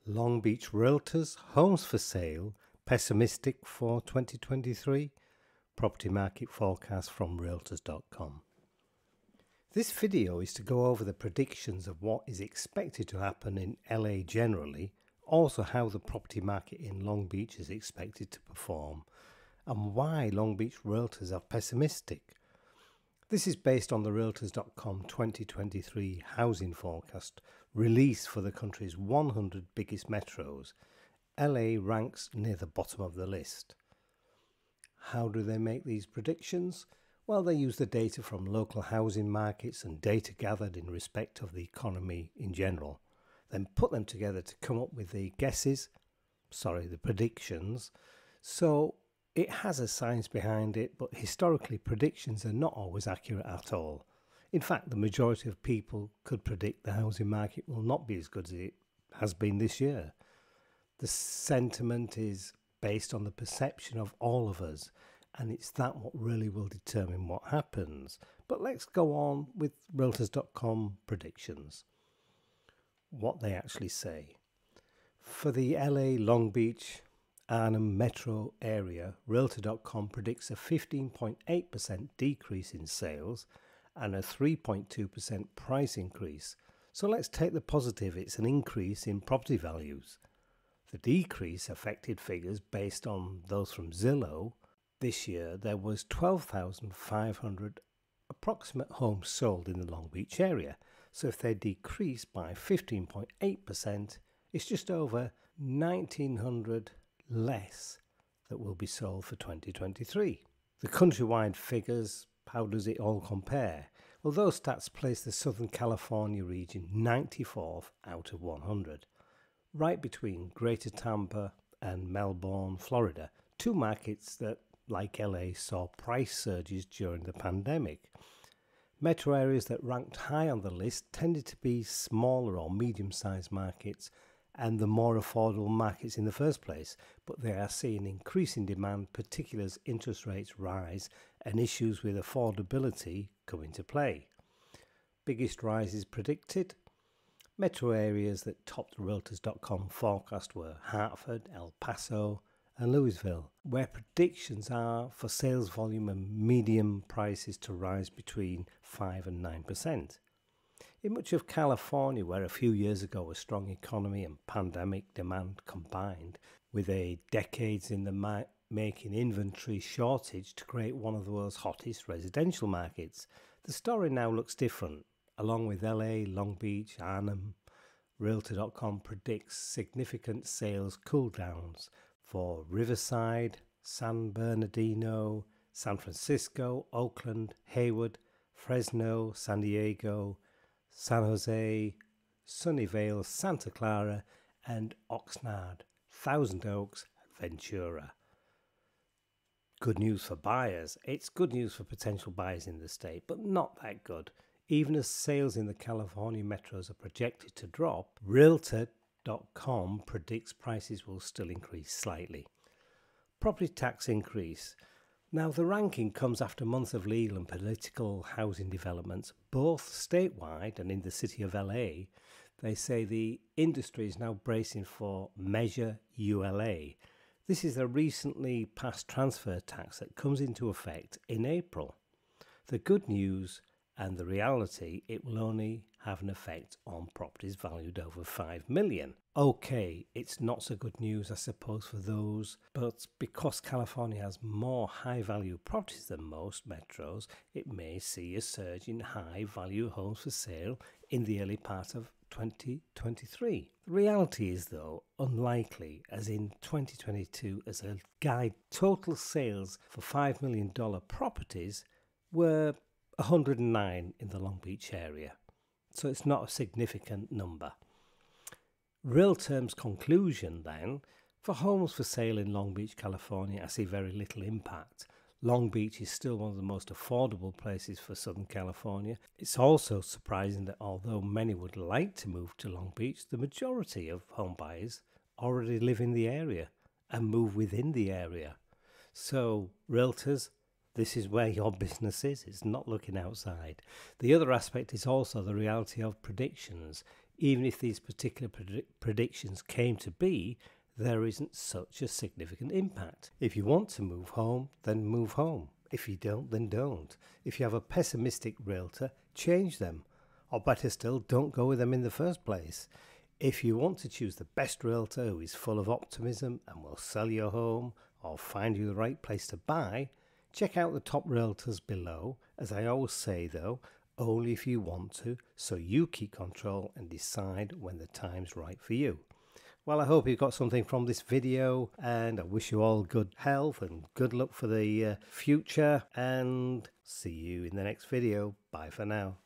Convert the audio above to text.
Long Beach Realtors, homes for sale, pessimistic for 2023, property market forecast from realtors.com. This video is to go over the predictions of what is expected to happen in LA generally, also how the property market in Long Beach is expected to perform, and why Long Beach Realtors are pessimistic. This is based on the realtors.com 2023 housing forecast released for the country's 100 biggest metros. LA ranks near the bottom of the list. How do they make these predictions? Well, they use the data from local housing markets and data gathered in respect of the economy in general, then put them together to come up with the predictions. So it has a science behind it, but historically predictions are not always accurate at all. In fact, the majority of people could predict the housing market will not be as good as it has been this year. The sentiment is based on the perception of all of us, and it's that what really will determine what happens. But let's go on with realtors.com predictions. What they actually say. For the LA, Long Beach, Arnhem metro area, Realtor.com predicts a 15.8% decrease in sales and a 3.2% price increase. So let's take the positive, it's an increase in property values. The decrease affected figures based on those from Zillow. This year there was 12,500 approximate homes sold in the Long Beach area. So if they decrease by 15.8%, it's just over 1,900 less that will be sold for 2023. The countrywide figures, how does it all compare? Well, those stats place the Southern California region 94th out of 100, right between Greater Tampa and Melbourne, Florida, two markets that, like LA, saw price surges during the pandemic. Metro areas that ranked high on the list tended to be smaller or medium-sized markets and the more affordable markets in the first place, but they are seeing increasing demand, particularly as interest rates rise and issues with affordability come into play. Biggest rises predicted. Metro areas that topped the Realtors.com forecast were Hartford, El Paso and Louisville, where predictions are for sales volume and median prices to rise between 5 and 9%. In much of California, where a few years ago a strong economy and pandemic demand combined with a decades in the making inventory shortage to create one of the world's hottest residential markets, the story now looks different. Along with LA, Long Beach, Arnhem, Realtor.com predicts significant sales cool downs for Riverside, San Bernardino, San Francisco, Oakland, Hayward, Fresno, San Diego, San Jose, Sunnyvale, Santa Clara and Oxnard, Thousand Oaks and Ventura. Good news for buyers. It's good news for potential buyers in the state, but not that good. Even as sales in the California metros are projected to drop, Realtor.com predicts prices will still increase slightly. Property tax increase. Now, the ranking comes after months of legal and political housing developments, both statewide and in the city of LA. They say the industry is now bracing for Measure ULA. This is a recently passed transfer tax that comes into effect in April. The good news and the reality, it will only have an effect on properties valued over $5 million. Okay, it's not so good news, I suppose, for those, but because California has more high-value properties than most metros, it may see a surge in high-value homes for sale in the early part of 2023. The reality is, though, unlikely, as in 2022, as a guide, total sales for $5 million properties were 109 in the Long Beach area. So it's not a significant number. Real terms conclusion then, for homes for sale in Long Beach, California, I see very little impact. Long Beach is still one of the most affordable places for Southern California. It's also surprising that although many would like to move to Long Beach, the majority of home buyers already live in the area and move within the area. So realtors, this is where your business is. It's not looking outside. The other aspect is also the reality of predictions. Even if these particular predictions came to be, there isn't such a significant impact. If you want to move home, then move home. If you don't, then don't. If you have a pessimistic realtor, change them. Or better still, don't go with them in the first place. If you want to choose the best realtor who is full of optimism and will sell your home or find you the right place to buy, check out the top realtors below. As I always say though, only if you want to, so you keep control and decide when the time's right for you. Well, I hope you got something from this video, and I wish you all good health and good luck for the future, and see you in the next video. Bye for now.